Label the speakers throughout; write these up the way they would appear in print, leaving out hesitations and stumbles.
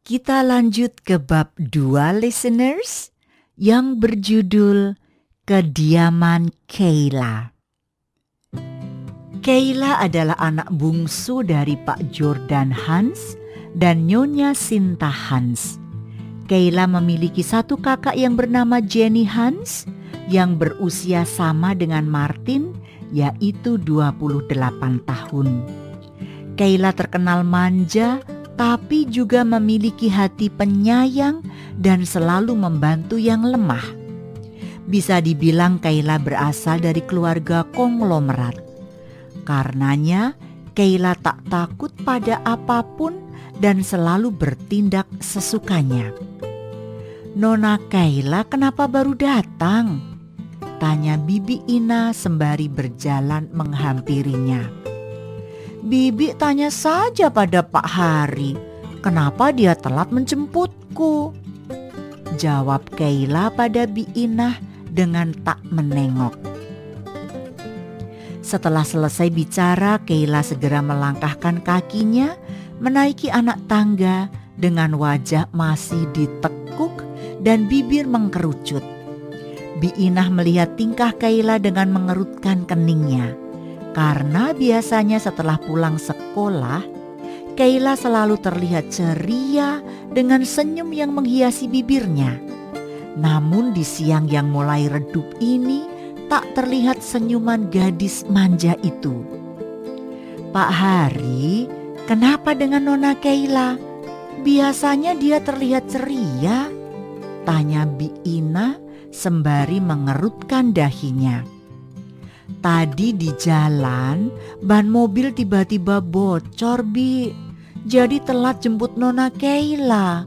Speaker 1: Kita lanjut ke bab 2 listeners yang berjudul Kediaman Kayla. Kayla adalah anak bungsu dari Pak Jordan Hans dan Nyonya Sinta Hans. Kayla memiliki satu kakak yang bernama Jenny Hans yang berusia sama dengan Martin, yaitu 28 tahun. Kayla terkenal manja, tapi juga memiliki hati penyayang dan selalu membantu yang lemah. Bisa dibilang Kayla berasal dari keluarga konglomerat. Karenanya, Kayla tak takut pada apapun dan selalu bertindak sesukanya. "Nona Kayla kenapa baru datang?" tanya Bibi Ina sembari berjalan menghampirinya. "Bibi tanya saja pada Pak Hari, kenapa dia telat menjemputku?" jawab Kayla pada Bi Inah dengan tak menengok. Setelah selesai bicara, Kayla segera melangkahkan kakinya menaiki anak tangga dengan wajah masih ditekuk dan bibir mengkerucut. Bi Inah melihat tingkah Kayla dengan mengerutkan keningnya. Karena biasanya setelah pulang sekolah, Kayla selalu terlihat ceria dengan senyum yang menghiasi bibirnya. Namun di siang yang mulai redup ini, tak terlihat senyuman gadis manja itu. "Pak Hari, kenapa dengan Nona Kayla? Biasanya dia terlihat ceria," tanya Bi Ina sembari mengerutkan dahinya. "Tadi di jalan, ban mobil tiba-tiba bocor, Bi. Jadi telat jemput Nona Kayla,"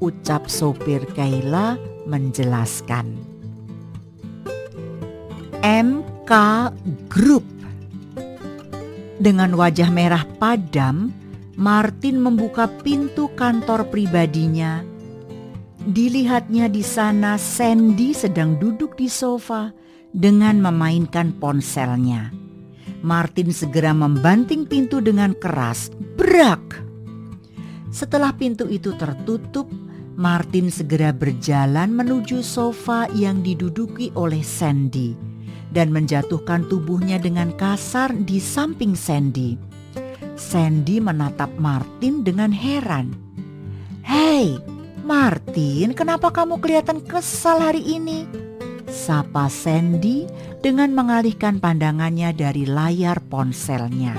Speaker 1: ucap sopir Kayla menjelaskan. MK Group. Dengan wajah merah padam, Martin membuka pintu kantor pribadinya. Dilihatnya di sana Sandy sedang duduk di sofa dengan memainkan ponselnya. Martin segera membanting pintu dengan keras. Brak! Setelah pintu itu tertutup, Martin segera berjalan menuju sofa yang diduduki oleh Sandy dan menjatuhkan tubuhnya dengan kasar di samping Sandy. Sandy menatap Martin dengan heran. "Hei, Martin, kenapa kamu kelihatan kesal hari ini?" sapa Sandy dengan mengalihkan pandangannya dari layar ponselnya.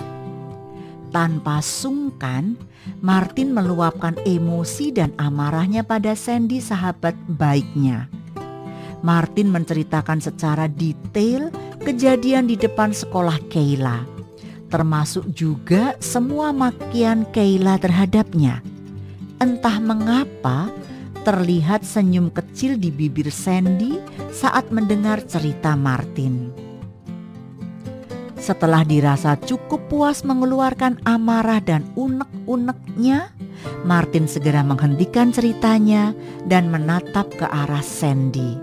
Speaker 1: Tanpa sungkan, Martin meluapkan emosi dan amarahnya pada Sandy, sahabat baiknya. Martin menceritakan secara detail kejadian di depan sekolah Kayla, termasuk juga semua makian Kayla terhadapnya. Entah mengapa, terlihat senyum kecil di bibir Sandy saat mendengar cerita Martin. Setelah dirasa cukup puas mengeluarkan amarah dan unek-uneknya, Martin segera menghentikan ceritanya dan menatap ke arah Sandy.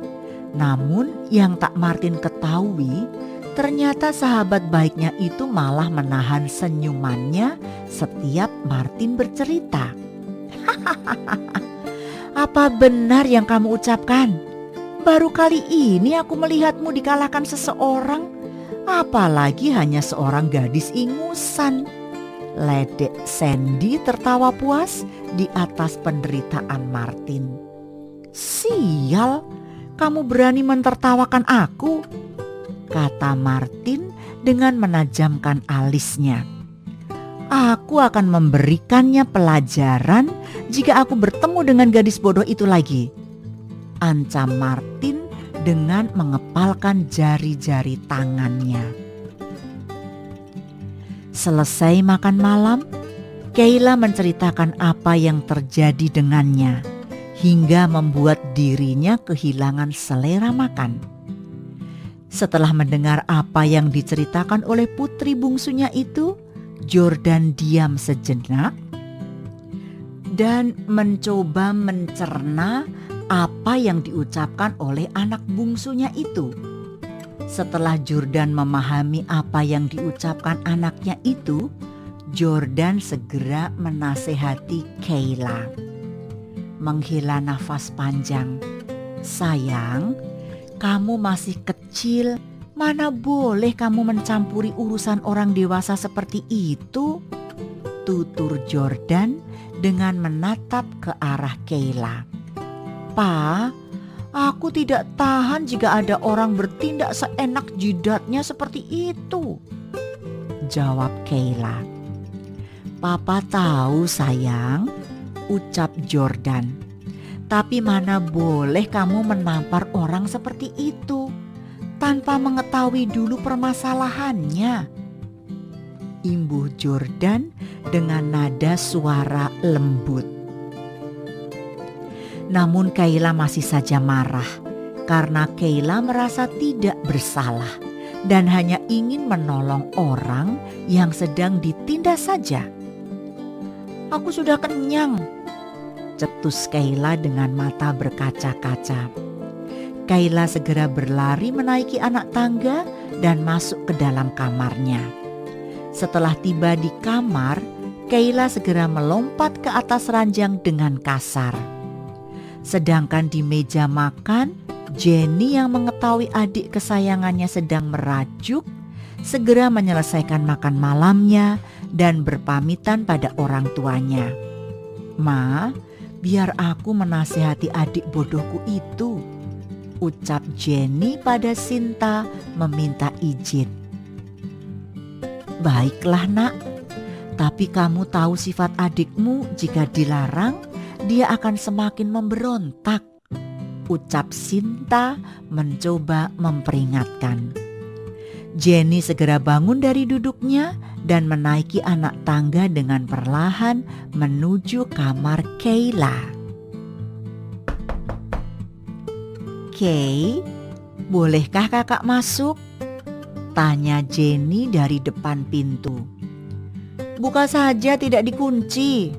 Speaker 1: Namun yang tak Martin ketahui, ternyata sahabat baiknya itu malah menahan senyumannya setiap Martin bercerita. "Apa benar yang kamu ucapkan? Baru kali ini aku melihatmu dikalahkan seseorang, apalagi hanya seorang gadis ingusan." Ledek Sandy tertawa puas di atas penderitaan Martin. "Sial, kamu berani mentertawakan aku," kata Martin dengan menajamkan alisnya. "Aku akan memberikannya pelajaran jika aku bertemu dengan gadis bodoh itu lagi," ancam Martin dengan mengepalkan jari-jari tangannya. Selesai makan malam, Kayla menceritakan apa yang terjadi dengannya hingga membuat dirinya kehilangan selera makan. Setelah mendengar apa yang diceritakan oleh putri bungsunya itu, Jordan diam sejenak dan mencoba mencerna apa yang diucapkan oleh anak bungsunya itu. Setelah Jordan memahami apa yang diucapkan anaknya itu, Jordan segera menasehati Kayla. menghela nafas panjang. Sayang, kamu masih kecil. Mana boleh kamu mencampuri urusan orang dewasa seperti itu? Tutur Jordan dengan menatap ke arah Kayla. Pa, aku tidak tahan jika ada orang bertindak seenak jidatnya seperti itu, jawab Kayla. Papa tahu sayang, ucap Jordan. Tapi mana boleh kamu menampar orang seperti itu tanpa mengetahui dulu permasalahannya, imbuh Jordan dengan nada suara lembut. Namun Kayla masih saja marah karena Kayla merasa tidak bersalah dan hanya ingin menolong orang yang sedang ditindas saja. Aku sudah kenyang, cetus Kayla dengan mata berkaca-kaca. Kayla segera berlari menaiki anak tangga dan masuk ke dalam kamarnya. Setelah tiba di kamar, Kayla segera melompat ke atas ranjang dengan kasar. Sedangkan di meja makan, Jenny yang mengetahui adik kesayangannya sedang merajuk, segera menyelesaikan makan malamnya dan berpamitan pada orang tuanya. Ma, biar aku menasihati adik bodohku itu, ucap Jenny pada Sinta meminta izin. Baiklah nak, tapi kamu tahu sifat adikmu, jika dilarang dia akan semakin memberontak, ucap Sinta mencoba memperingatkan. Jenny segera bangun dari duduknya dan menaiki anak tangga dengan perlahan menuju kamar Kayla. Kay, bolehkah kakak masuk? Tanya Jenny dari depan pintu. Buka saja, tidak dikunci,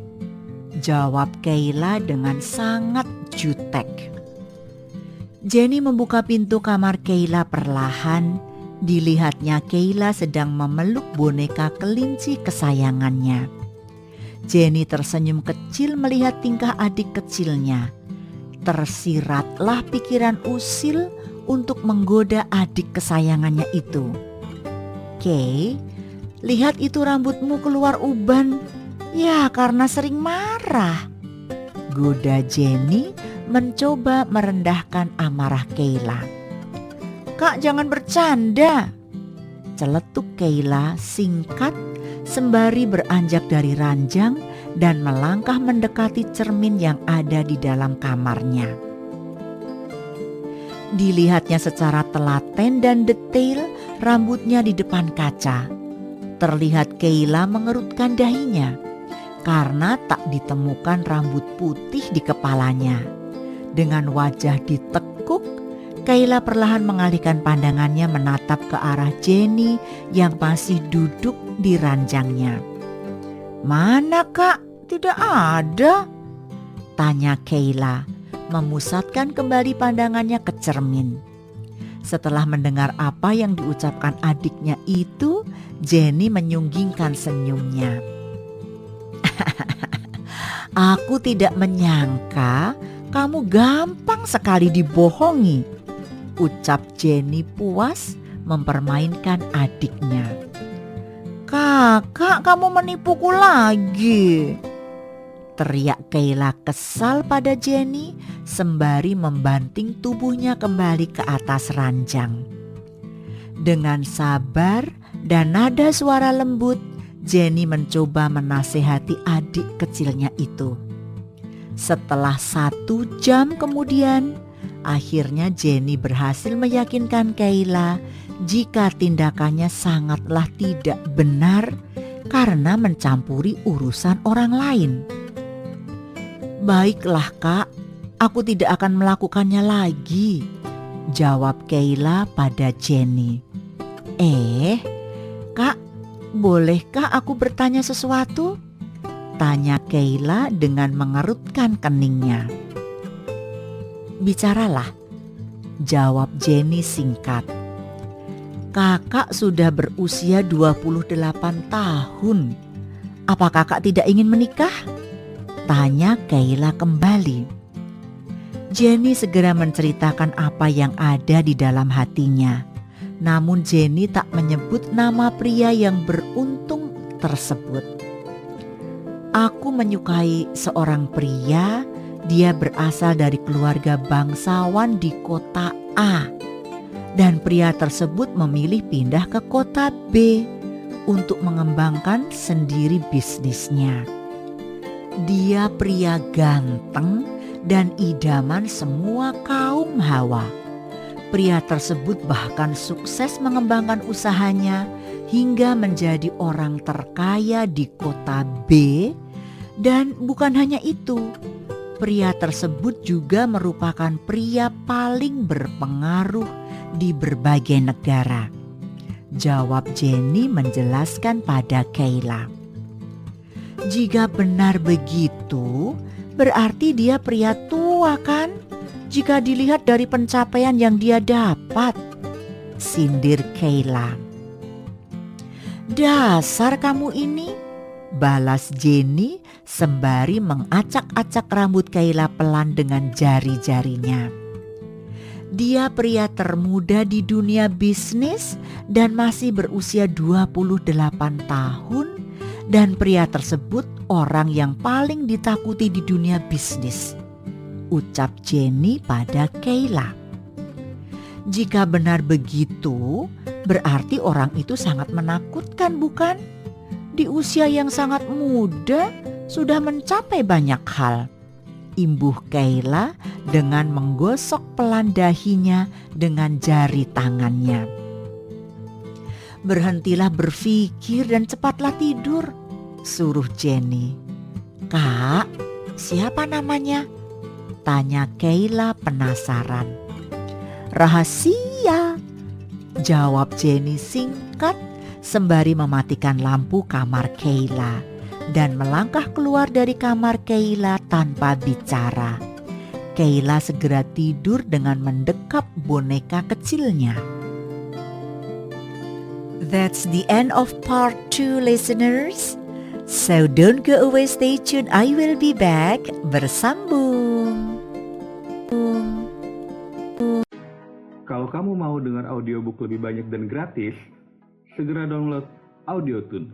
Speaker 1: jawab Kayla dengan sangat jutek. Jenny membuka pintu kamar Kayla perlahan. Dilihatnya Kayla sedang memeluk boneka kelinci kesayangannya. Jenny tersenyum kecil melihat tingkah adik kecilnya. Tersiratlah pikiran usil untuk menggoda adik kesayangannya itu. Kay, lihat itu rambutmu keluar uban. Ya, karena sering marah, goda Jenny mencoba merendahkan amarah Kayla. Kak, jangan bercanda, celetuk Kayla singkat sembari beranjak dari ranjang dan melangkah mendekati cermin yang ada di dalam kamarnya. Dilihatnya secara telaten dan detail rambutnya di depan kaca. Terlihat Kayla mengerutkan dahinya karena tak ditemukan rambut putih di kepalanya. Dengan wajah ditekuk, Kayla perlahan mengalihkan pandangannya menatap ke arah Jenny yang masih duduk di ranjangnya. Mana kak? Tidak ada, tanya Kayla, memusatkan kembali pandangannya ke cermin. Setelah mendengar apa yang diucapkan adiknya itu, Jenny menyunggingkan senyumnya. Aku tidak menyangka kamu gampang sekali dibohongi, ucap Jenny puas mempermainkan adiknya. Kakak, kamu menipuku lagi, teriak Kayla kesal pada Jenny sembari membanting tubuhnya kembali ke atas ranjang. Dengan sabar dan nada suara lembut, Jenny mencoba menasehati adik kecilnya itu. Setelah 1 jam kemudian, akhirnya Jenny berhasil meyakinkan Kayla jika tindakannya sangatlah tidak benar karena mencampuri urusan orang lain. Baiklah kak, aku tidak akan melakukannya lagi, jawab Kayla pada Jenny. Kak, bolehkah aku bertanya sesuatu? Tanya Kayla dengan mengerutkan keningnya. Bicaralah, jawab Jenny singkat. Kakak sudah berusia 28 tahun. Apa kakak tidak ingin menikah? Tanya Kayla kembali. Jenny segera menceritakan apa yang ada di dalam hatinya. Namun Jenny tak menyebut nama pria yang beruntung tersebut. Aku menyukai seorang pria, dia berasal dari keluarga bangsawan di kota A. Dan pria tersebut memilih pindah ke kota B untuk mengembangkan sendiri bisnisnya. Dia pria ganteng dan idaman semua kaum hawa. Pria tersebut bahkan sukses mengembangkan usahanya hingga menjadi orang terkaya di kota B. Dan bukan hanya itu, pria tersebut juga merupakan pria paling berpengaruh di berbagai negara. Jawab Jenny menjelaskan pada Kayla. Jika benar begitu, berarti dia pria tua kan? Jika dilihat dari pencapaian yang dia dapat, sindir Kayla. Dasar kamu ini, balas Jenny sembari mengacak-acak rambut Kayla pelan dengan jari-jarinya. Dia pria termuda di dunia bisnis dan masih berusia 28 tahun, dan pria tersebut orang yang paling ditakuti di dunia bisnis, ucap Jenny pada Kayla. Jika benar begitu, berarti orang itu sangat menakutkan, bukan? Di usia yang sangat muda sudah mencapai banyak hal, imbuh Kayla dengan menggosok pelan dahinya dengan jari tangannya. Berhentilah berpikir dan cepatlah tidur, suruh Jenny. Kak, siapa namanya? Tanya Kayla penasaran. Rahasia, jawab Jenny singkat sembari mematikan lampu kamar Kayla dan melangkah keluar dari kamar Kayla tanpa bicara. Kayla segera tidur dengan mendekap boneka kecilnya. That's the end of part 2, listeners. So don't go away, stay tuned. I will be back. Bersambung.
Speaker 2: Kalau kamu mau dengar audiobook lebih banyak dan gratis, segera download AudioTune.